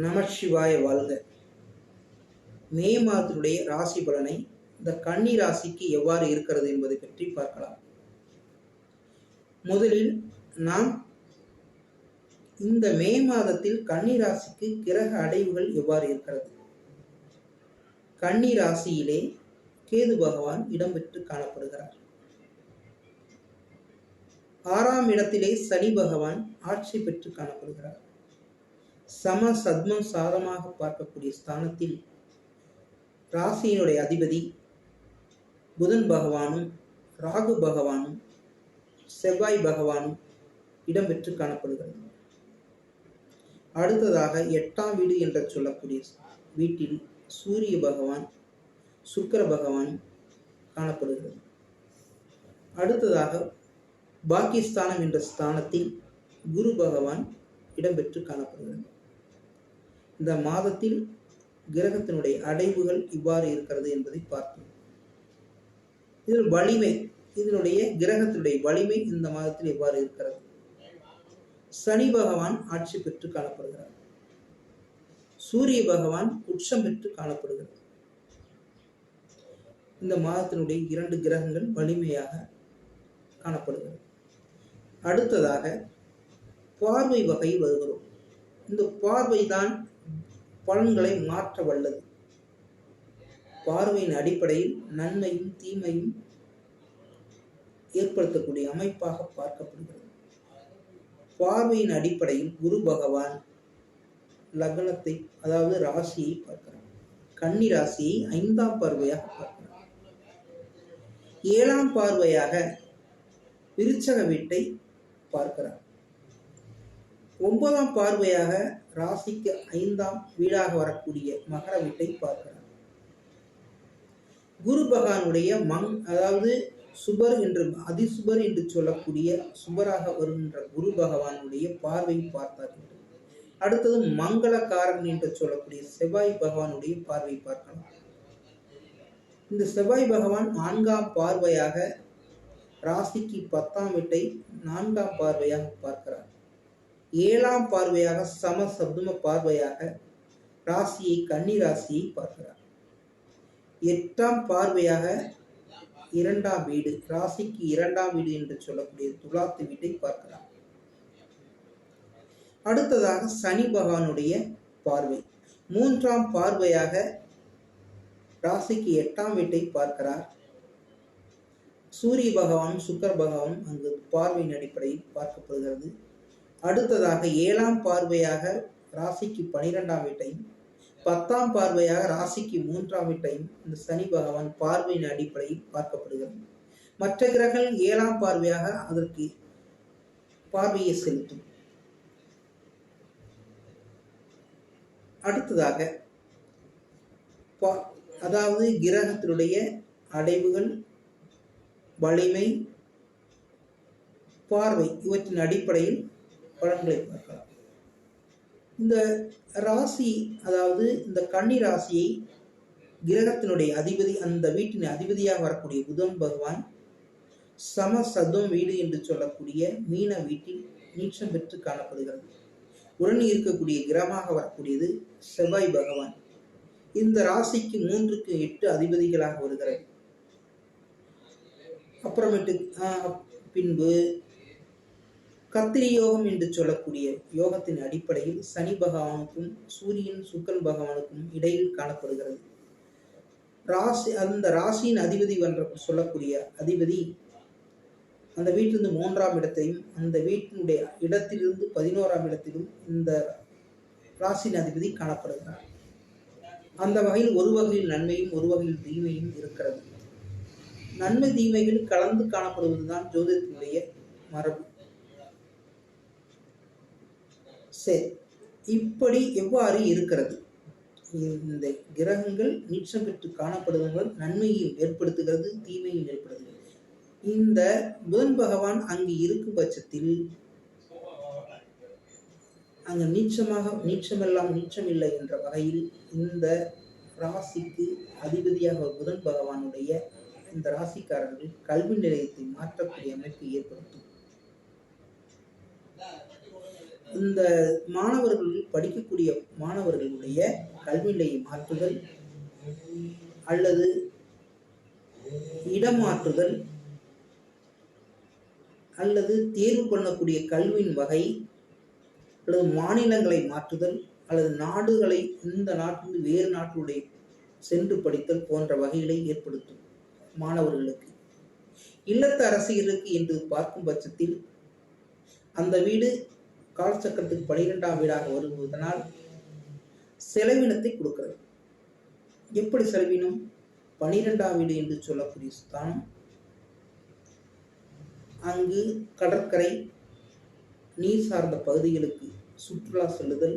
நமசிவாய வாழ்க. மே மாதத்தினுடைய ராசி பலனை இந்த கன்னி ராசிக்கு எவ்வாறு இருக்கிறது என்பதை பற்றி பார்க்கலாம். முதலில் நாம் இந்த மே மாதத்தில் கன்னி ராசிக்கு கிரக அடைவுகள் எவ்வாறு இருக்கிறது. கன்னி ராசியிலே கேது பகவான் இடம்பெற்று காணப்படுகிறார். 6ஆம் இடத்திலே சனி பகவான் ஆட்சி பெற்று காணப்படுகிறார். சம சத்மம் சாதமாக பார்க்கக்கூடிய ஸ்தானத்தில் ராசியினுடைய அதிபதி புதன் பகவானும் ராகு பகவானும் செவ்வாய் பகவானும் இடம்பெற்று காணப்படுகிறது. அடுத்ததாக 8ஆம் வீடு என்று சொல்லக்கூடிய வீட்டில் சூரிய பகவான் சுக்கிர பகவான் காணப்படுகிறது. அடுத்ததாக பாக்கியஸ்தானம் என்ற ஸ்தானத்தில் குரு பகவான் இடம்பெற்று காணப்படுகிறது. இந்த மாதத்தில் கிரகத்தினுடைய அடைவுகள் இவ்வாறு இருக்கிறது என்பதை பார்த்தோம். இதில் வலிமை, இதனுடைய கிரகத்தினுடைய வலிமை இந்த மாதத்தில் எவ்வாறு இருக்கிறது. சனி பகவான் ஆட்சி பெற்று காணப்படுகிறார். சூரிய பகவான் உச்சம் பெற்று காணப்படுகிறது. இந்த மாதத்தினுடைய 2 கிரகங்கள் வலிமையாக காணப்படுகிறது. அடுத்ததாக பார்வை வகையில் வருகிறோம். இந்த பார்வை தான் பலன்களை மாற்ற வல்லது. பார்வையின் அடிப்படையில் நன்மையும் தீமையும் ஏற்படுத்தக்கூடிய அமைப்பாக பார்க்கப்படுகிறது. பார்வையின் அடிப்படையில் குரு பகவான் லக்னத்தை, அதாவது ராசியை பார்க்கிறார். கன்னி ராசியை 5ஆம் பார்வையாக பார்க்கிறார். 7ஆம் பார்வையாக விருச்சக வீட்டை பார்க்கிறார். 9ஆம் பார்வையாக ராசிக்கு 5ஆம் வீடாக வரக்கூடிய மகர வீட்டை பார்க்கிறார். குரு பகவானுடைய அதாவது சுபர் என்று அதிசுபர் என்று சொல்லக்கூடிய சுபராக வருகின்ற குரு பகவானுடைய பார்வை பார்த்தார். அடுத்தது மங்களக்காரன் என்று சொல்லக்கூடிய செவ்வாய் பகவானுடைய பார்வை பார்க்கலாம். இந்த செவ்வாய் பகவான் 4ஆம் பார்வையாக ராசிக்கு 10ஆம் வீட்டை 4ஆம் பார்வையாக பார்க்கிறார். 7ஆம் பார்வையாக சம சப்தம பார்வையாக ராசியை கன்னி ராசியை பார்க்கிறார். 8ஆம் பார்வையாக 2ஆம் வீடு, ராசிக்கு 2ஆம் வீடு என்று சொல்லக்கூடிய துலாத்து வீட்டை பார்க்கிறார். அடுத்ததாக சனி பகவானுடைய பார்வை 3ஆம் பார்வையாக ராசிக்கு 8ஆம் வீட்டை பார்க்கிறார். சூரிய பகவான் சுக்கிர பகவான் அங்கு பார்வையின் அடிப்படையில் பார்க்கப்படுகிறது. அடுத்ததாக 7ஆம் பார்வையாக ராசிக்கு 12ஆம் வீட்டையும் 10ஆம் பார்வையாக ராசிக்கு 3ஆம் வீட்டையும் இந்த சனி பகவான் பார்வையின் அடிப்படையில் பார்க்கப்படுகிறது. மற்ற கிரகங்கள் 7ஆம் பார்வையாக அதற்கு பார்வையை செலுத்தும். அடுத்ததாக அதாவது கிரகத்தினுடைய அடைவுகள், வலிமை, பார்வை இவற்றின் அடிப்படையில் பலன்களை பார்க்கலாம். இந்த ராசி, அதாவது இந்த கன்னி ராசியை கிரகத்தினுடைய அதிபதி, அந்த வீட்டின் அதிபதியாக வரக்கூடிய புதன் பகவான் சம சதும் வீடு என்று சொல்லக்கூடிய மீன வீட்டில் நீச்சம் பெற்று காணப்படுகிறது. உடன் இருக்கக்கூடிய கிரகமாக வரக்கூடியது செவ்வாய் பகவான். இந்த ராசிக்கு 3க்கு 8 அதிபதிகளாக வருகிறது. அப்புறமேட்டு பின்பு கத்திரி யோகம் என்று சொல்லக்கூடிய யோகத்தின் அடிப்படையில் சனி பகவானுக்கும் சூரியன் சுக்கிரன் பகவானுக்கும் இடையில் காணப்படுகிறது. அந்த ராசியின் அதிபதி என்று சொல்லக்கூடிய அதிபதி அந்த வீட்டிலிருந்து 3ஆம் இடத்தையும், அந்த வீட்டினுடைய இடத்திலிருந்து 11ஆம் இடத்திலும் இந்த ராசியின் அதிபதி காணப்படுகிறார். அந்த வகையில் ஒரு வகையில் நன்மையும் ஒரு வகையில் தீமையும் இருக்கிறது. நன்மை தீமைகள் கலந்து காணப்படுவதுதான் ஜோதிடத்தினுடைய மரபு. சரி, இப்படி எவ்வாறு இருக்கிறது? இந்த கிரகங்கள் நீச்சம் பெற்று காணப்படுவதால் நன்மையும் ஏற்படுத்துகிறது, தீமையும் ஏற்படுத்துகிறது. இந்த புதன் பகவான் அங்கு இருக்கும் பட்சத்தில் அங்கு நீச்சமெல்லாம் நீச்சம் இல்லை என்ற வகையில் இந்த ராசிக்கு அதிபதியாக புதன் பகவானுடைய இந்த ராசிக்காரர்கள் கல்வி நிலையத்தை மாற்றக்கூடிய அமைப்பை ஏற்படுத்தும். இந்த மாணவர்கள் படிக்கக்கூடிய மாணவர்களுடைய கல்வி நிலையை மாற்றுதல் அல்லது இடமாற்றுதல் அல்லது தேர்வு பண்ணக்கூடிய கல்வியின் வகை அல்லது மாநிலங்களை மாற்றுதல் அல்லது நாடுகளை இந்த நாட்டிலிருந்து வேறு நாட்டுடைய சென்று படித்தல் போன்ற வகைகளை ஏற்படுத்தும். மாணவர்களுக்கு இல்லத்து அரசியலுக்கு என்று பார்க்கும் பட்சத்தில் அந்த வீடு காலச்சக்கரத்துக்கு 12ஆம் வீடாக வருவதனால் செலவினத்தை கொடுக்கிறது. எப்படி செலவினம்? 12ஆம் வீடு என்று சொல்லக்கூடிய ஸ்தானம் அங்கு கடற்கரை நீர் சார்ந்த பகுதிகளுக்கு சுற்றுலா செல்லுதல்,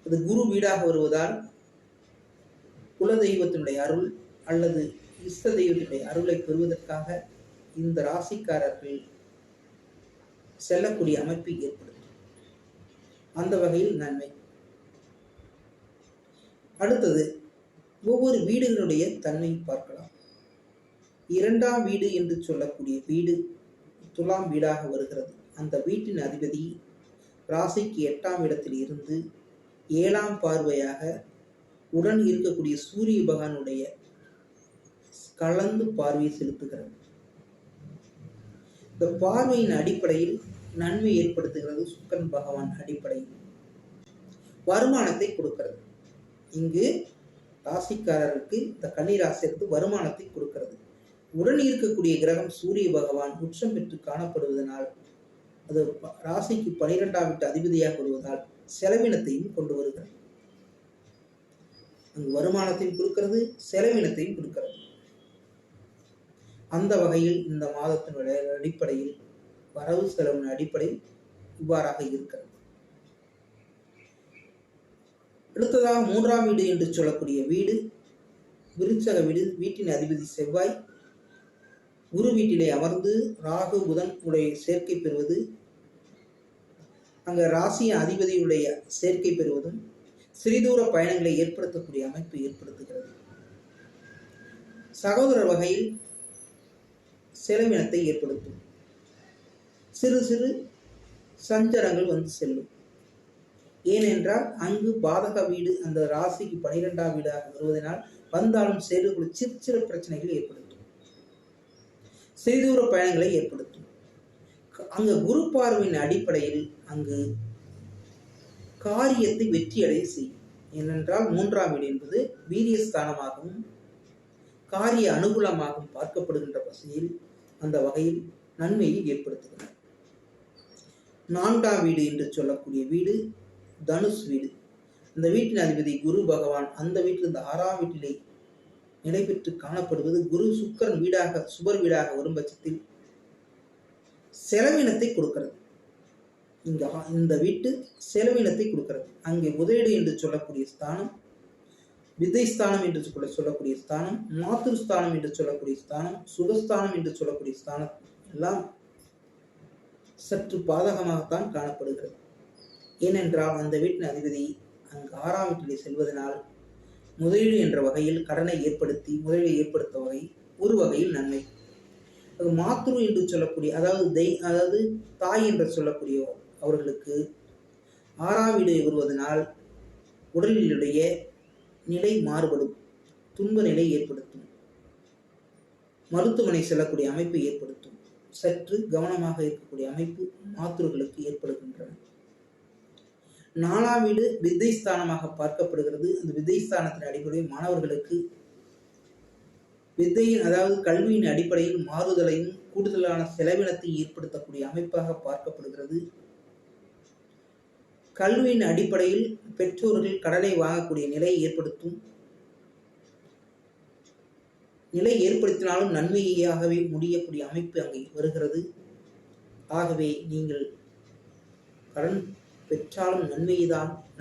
அது குரு வீடாக வருவதால் குலதெய்வத்தினுடைய அருள் அல்லது இஷ்ட தெய்வத்தினுடைய அருளை பெறுவதற்காக இந்த ராசிக்காரர்கள் செல்லக்கூடிய அமைப்பை ஏற்படுத்தும். அந்த வகையில் நன்மை. அடுத்தது ஒவ்வொரு வீடுகளுடைய தன்மை பார்க்கலாம். 2ஆம் வீடு என்று சொல்லக்கூடிய வீடு துலாம் வீடாக வருகிறது. அந்த வீட்டின் அதிபதி ராசிக்கு 8ஆம் இடத்தில் இருந்து 7ஆம் பார்வையாக உடன் இருக்கக்கூடிய சூரிய பகவானுடைய கலந்து பார்வையை செலுத்துகிறது. இந்த பார்வையின் அடிப்படையில் நன்மை ஏற்படுத்துகிறது. சுக்கிரன் பகவான் அடிப்படையில் வருமானத்தை கொடுக்கிறது. இங்கு ராசிக்காரருக்கு இந்த கன்னி ராசிக்கு வருமானத்தை கொடுக்கிறது. உடன் இருக்கக்கூடிய கிரகம் சூரிய பகவான் உச்சம் பெற்று காணப்படுவதனால் அது ராசிக்கு 12ஆம் வீட்டு அதிபதியாக வருவதால் செலவினத்தையும் கொண்டு வருகிறது. அங்கு வருமானத்தையும் கொடுக்கிறது, செலவினத்தையும் கொடுக்கிறது. அந்த வகையில் இந்த மாதத்தினுடைய அடிப்படையில் வரவு செலவின் அடிப்படையில் இவ்வாறாக இருக்கிறது. அடுத்ததாக 3ஆம் வீடு என்று சொல்லக்கூடிய வீடு விருச்சக வீடு. வீட்டின் அதிபதி செவ்வாய் குரு வீட்டிலே அமர்ந்து ராகு புதன் உடைய சேர்க்கை பெறுவது, அங்க ராசியின் அதிபதியுடைய சேர்க்கை பெறுவதும் சிறிதூர பயணங்களை ஏற்படுத்தக்கூடிய அமைப்பு ஏற்படுத்துகிறது. சகோதரர் வகையில் செலவினத்தை ஏற்படுத்தும். சிறு சிறு சஞ்சலங்கள் வந்து செல்லும். ஏனென்றால் அங்கு பாதக வீடு அந்த ராசிக்கு 12ஆம் வீடாக வருவதனால் வந்தாலும் சேர்க்கக்கூடிய சிறு சிறு பிரச்சனைகள் ஏற்படுத்தும். சிறிதூர பயணங்களை ஏற்படுத்தும். அங்கு குரு பார்வையின் அடிப்படையில் அங்கு காரியத்தை வெற்றியடைய செய்யும். ஏனென்றால் 3ஆம் வீடு என்பது வீரியஸ்தானமாகவும் காரிய அனுகூலமாகவும் பார்க்கப்படுகின்ற வகையில் அந்த வகையில் நன்மையை ஏற்படுத்துகிறது. 4ஆம் வீடு என்று சொல்லக்கூடிய வீடு தனுஷ் வீடு. இந்த வீட்டின் அதிபதி குரு பகவான் அந்த வீட்டில் இந்த 6ஆம் வீட்டிலே நிலை பெற்று காணப்படுவது குரு சுக்கிரன் வீடாக சுபர் வீடாக வரும் பட்சத்தில் செலவினத்தை கொடுக்கிறது. இந்த வீட்டு செலவினத்தை கொடுக்கிறது. அங்கே முதலீடு என்று சொல்லக்கூடிய ஸ்தானம், விதைஸ்தானம் என்று சொல்லக்கூடிய ஸ்தானம், மாத்திருஸ்தானம் என்று சொல்லக்கூடிய ஸ்தானம், சுகஸ்தானம் என்று சொல்லக்கூடிய ஸ்தானம் எல்லாம் சற்று பாதகமாகத்தான் காணப்படுகிறது. ஏனென்றால் அந்த வீட்டின் அதிபதி அங்கு 6ஆம் வீட்டிலே செல்வதனால் முதலீடு என்ற வகையில் கடனை ஏற்படுத்தி முதலீடு ஏற்படுத்த வகை ஒரு வகையில் நன்மை. அது மாத்ரு என்று சொல்லக்கூடிய அதாவது தாய் என்று சொல்லக்கூடிய அவர்களுக்கு 6ஆம் வீடு வருவதனால் உடலினுடைய நிலை மாறுபடும், துன்ப நிலை ஏற்படுத்தும், மருத்துவமனை செல்லக்கூடிய அமைப்பை ஏற்படுத்தும். சற்று கவனமாக இருக்கக்கூடிய அமைப்பு மாத்ருகளுக்கு ஏற்படுகின்றன. 4ஆம் வீடு வித்தைஸ்தானமாக பார்க்கப்படுகிறது. அந்த வித்தைஸ்தானத்தின் அடிப்படையில் மாணவர்களுக்கு வித்தையின் அதாவது கல்வியின் அடிப்படையில் மாறுதலையும் கூடுதலான செலவினத்தை ஏற்படுத்தக்கூடிய அமைப்பாக பார்க்கப்படுகிறது. கல்வியின் அடிப்படையில் பெற்றோர்கள் கடனை வாங்கக்கூடிய நிலையை ஏற்படுத்தினாலும் நன்மையாகவே முடியக்கூடிய அமைப்பு அங்கே வருகிறது. ஆகவே நீங்கள் கடன் பெற்றாலும்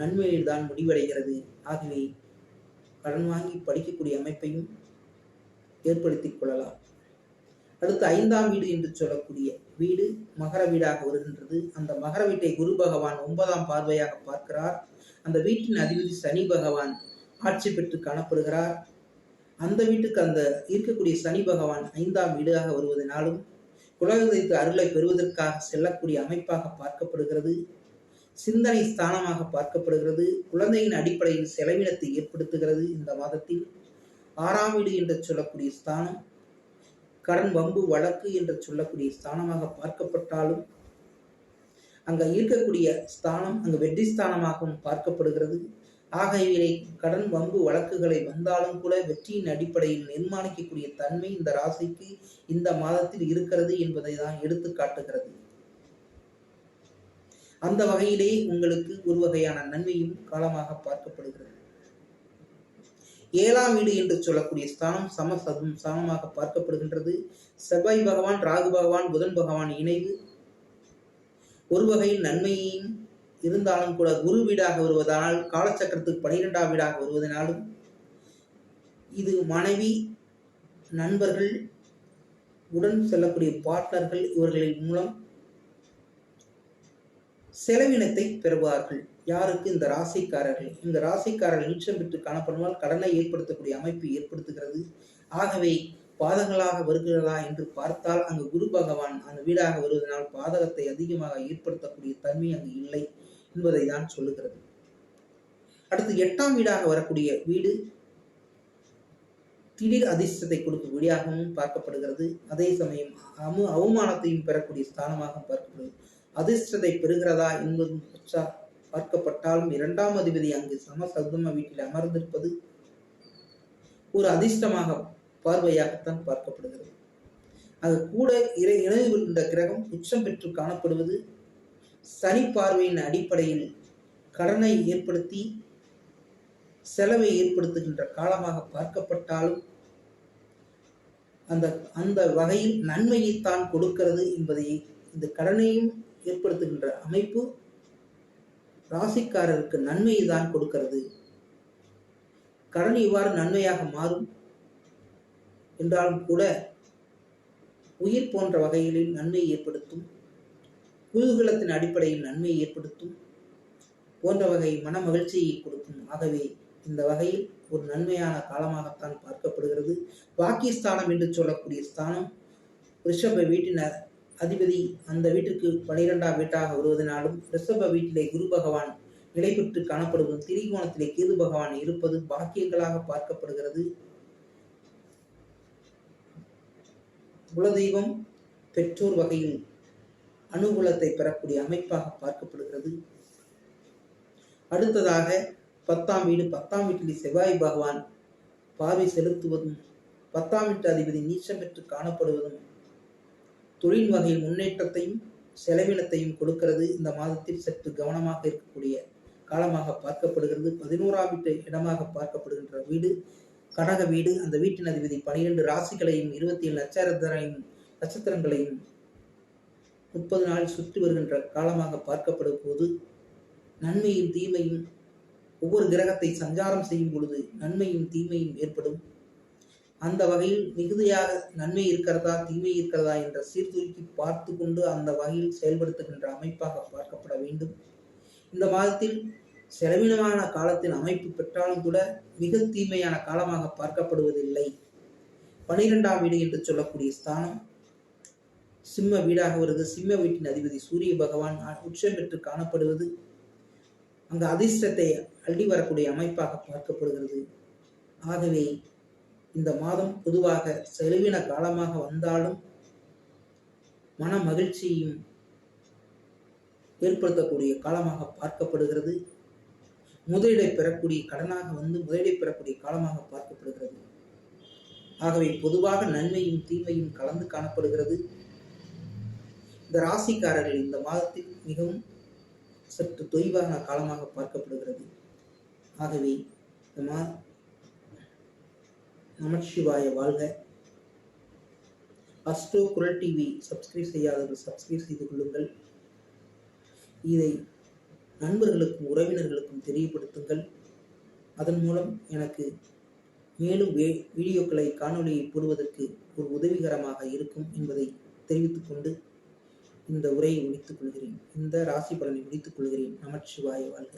நன்மையில்தான் முடிவடைகிறது. ஆகவே கடன் வாங்கி படிக்கக்கூடிய அமைப்பையும் ஏற்படுத்திக் கொள்ளலாம். அடுத்து 5ஆம் வீடு என்று சொல்லக்கூடிய வீடு மகர வீடாக வருகின்றது. அந்த மகர வீட்டை குரு பகவான் 9ஆம் பார்வையாக பார்க்கிறார். அந்த வீட்டின் அதிபதி சனி பகவான் ஆட்சி பெற்று காணப்படுகிறார். அந்த வீட்டுக்கு அந்த இருக்கக்கூடிய சனி பகவான் 5ஆம் வீடாக வருவதனாலும் குலதெய்வ அருளை பெறுவதற்காக செல்லக்கூடிய அமைப்பாக பார்க்கப்படுகிறது. சிந்தனை ஸ்தானமாக பார்க்கப்படுகிறது. குழந்தையின் அடிப்படையில் செலவினத்தை ஏற்படுத்துகிறது. இந்த மாதத்தில் 6ஆம் வீடு என்று சொல்லக்கூடிய ஸ்தானம் கடன் வம்பு வழக்கு என்று சொல்லக்கூடிய ஸ்தானமாக பார்க்கப்பட்டாலும் அங்க இருக்கக்கூடிய ஸ்தானம் அங்கு வெற்றி ஸ்தானமாகவும் பார்க்கப்படுகிறது. ஆகையிலே கடன் வம்பு வழக்குகளை வந்தாலும் கூட வெற்றியின் அடிப்படையில் நிர்மாணிக்கக்கூடிய தன்மை இந்த ராசிக்கு இந்த மாதத்தில் இருக்கிறது என்பதை தான் எடுத்து காட்டுகிறது. அந்த வகையிலே உங்களுக்கு ஒரு வகையான நன்மையும் காலமாக பார்க்கப்படுகிறது. 7ஆம் வீடு என்று சொல்லக்கூடிய ஸ்தானம் சமசதும் ஸ்தானமாக பார்க்கப்படுகின்றது. செவ்வாய் பகவான், ராகு பகவான், புதன் பகவான் இணைவு ஒரு வகையில் நன்மையையும் இருந்தாலும் கூட குரு வீடாக வருவதனால் காலச்சக்கரத்துக்கு 12ஆம் வீடாக வருவதனாலும் இது மனைவி, நண்பர்கள், உடன் செல்லக்கூடிய பார்ட்னர்கள் இவர்களின் மூலம் செலவினத்தை பெறுவார்கள். யாருக்கு? இந்த ராசிக்காரர்கள். இந்த ராசிக்காரர்கள் நீச்சம் பெற்று காணப்படுவதால் கடனை ஏற்படுத்தக்கூடிய அமைப்பு ஏற்படுத்துகிறது. ஆகவே பாதகங்களாக வருகிறதா என்று பார்த்தால் அங்கு குரு பகவான் அந்த வீடாக வருவதனால் பாதகத்தை அதிகமாக ஏற்படுத்தக்கூடிய தன்மை அங்கு இல்லை என்பதை தான் சொல்லுகிறது. அடுத்து 8ஆம் வீடாக வரக்கூடிய வீடு திடீர் அதிர்ஷ்டத்தை கொடுக்கும் வீடாகவும் பார்க்கப்படுகிறது. அதே சமயம் அவமானத்தையும் பெறக்கூடிய ஸ்தானமாக பார்க்கப்படுகிறது. அதிர்ஷ்டத்தை பெறுகிறதா என்பது பார்க்கப்பட்டாலும் 2ஆம் அதிபதி அங்கு சமசப்தம வீட்டில் அமர்ந்திருப்பது ஒரு அதிர்ஷ்டமாக பார்வையாகத்தான் பார்க்கப்படுகிறது. அது கூட இணைவு இந்த கிரகம் உச்சம் பெற்று காணப்படுவது சனி பார்வையின் அடிப்படையில் கடனை ஏற்படுத்தி செலவை ஏற்படுத்துகின்ற காலமாக பார்க்கப்பட்டாலும் அந்த வகையில் நன்மையைத்தான் கொடுக்கிறது என்பதை இந்த கடனையும் ஏற்படுத்துகின்ற அமைப்பு ராசிக்காரருக்கு நன்மையை தான் கொடுக்கிறது. கடன் இவ்வாறு நன்மையாக மாறும் என்றாலும் கூட உயிர் போன்ற வகைகளில் நன்மை ஏற்படுத்தும், குதூகலத்தின் அடிப்படையில் நன்மை ஏற்படுத்தும் போன்ற வகை மன மகிழ்ச்சியை கொடுக்கும். ஆகவே இந்த வகையில் ஒரு நன்மையான காலமாகத்தான் பார்க்கப்படுகிறது. பாக்கியஸ்தானம் என்று சொல்லக்கூடிய ஸ்தானம் ரிஷப வீட்டினர் அதிபதி அந்த வீட்டிற்கு 12ஆம் வீட்டாக வருவதனாலும் ரிஷப வீட்டிலே குரு பகவான் நிலை பெற்று காணப்படுவதும் திரிகோணத்திலே கேது பகவான் இருப்பது பாக்கியங்களாக பார்க்கப்படுகிறது. குலதெய்வம் பெற்றோர் வகையில் அனுகூலத்தை பெறக்கூடிய அமைப்பாக பார்க்கப்படுகிறது. அடுத்ததாக 10ஆம் வீடு, 10ஆம் வீட்டிலே செவ்வாய் பகவான் பார்வை செலுத்துவதும் 10ஆம் வீட்டு அதிபதி நீச்சம் பெற்று காணப்படுவதும் தொழில் வகையில் முன்னேற்றத்தையும் செலவினத்தையும் கொடுக்கிறது. இந்த மாதத்தில் சற்று கவனமாக இருக்கக்கூடிய காலமாக பார்க்கப்படுகிறது. 11ஆம் வீட்டு இடமாக பார்க்கப்படுகின்ற வீடு கடக வீடு. அந்த வீட்டின் அதிபதி 12 ராசிகளையும் 27 நட்சத்திரங்களையும் 30 நாள் சுற்றி வருகின்ற காலமாக பார்க்கப்படும் போது நன்மையும் தீமையும் ஒவ்வொரு கிரகத்தை சஞ்சாரம் செய்யும் பொழுது நன்மையும் தீமையும் ஏற்படும். அந்த வகையில் மிகுதியாக நன்மை இருக்கிறதா தீமை இருக்கிறதா என்ற சீர்தூக்கி பார்த்து கொண்டு அந்த வகையில் செயல்படுத்துகின்ற அமைப்பாக பார்க்கப்பட வேண்டும். இந்த மாதத்தில் செலவினமான காலத்தின் அமைப்பு பெற்றாலும் கூட மிக தீமையான காலமாக பார்க்கப்படுவதில்லை. 12ஆம் வீடு என்று சொல்லக்கூடிய ஸ்தானம் சிம்ம வீடாக வருது. சிம்ம வீட்டின் அதிபதி சூரிய பகவான் உச்சம் பெற்று காணப்படுவது அங்கு அதிர்ஷ்டத்தை அள்ளி வரக்கூடிய அமைப்பாக பார்க்கப்படுகிறது. ஆகவே இந்த மாதம் பொதுவாக செலவின காலமாக வந்தாலும் மன மகிழ்ச்சியையும் ஏற்படுத்தக்கூடிய காலமாக பார்க்கப்படுகிறது. முதலீடை பெறக்கூடிய கடனாக வந்து முதலீடை பெறக்கூடிய காலமாக பார்க்கப்படுகிறது. ஆகவே பொதுவாக நன்மையும் தீமையும் கலந்து காணப்படுகிறது. இந்த ராசிக்காரர்கள் இந்த மாதத்தில் மிகவும் சற்று தொய்வான காலமாக பார்க்கப்படுகிறது. ஆகவே நமச்சிவாய வாழ்க. அஸ்ட்ரோ குரல் டிவி சப்ஸ்கிரைப் செய்யாதவர்கள் சப்ஸ்கிரைப் செய்து கொள்ளுங்கள். இதை நண்பர்களுக்கும் உறவினர்களுக்கும் தெரியப்படுத்துங்கள். அதன் மூலம் எனக்கு மேலும் வீடியோக்களை காணொலியை போடுவதற்கு ஒரு உதவிகரமாக இருக்கும் என்பதை தெரிவித்துக் கொண்டு இந்த உரையை முடித்துக் கொள்கிறேன். இந்த ராசி பலனை முடித்துக் கொள்கிறேன். நமச்சிவாய வாழ்க.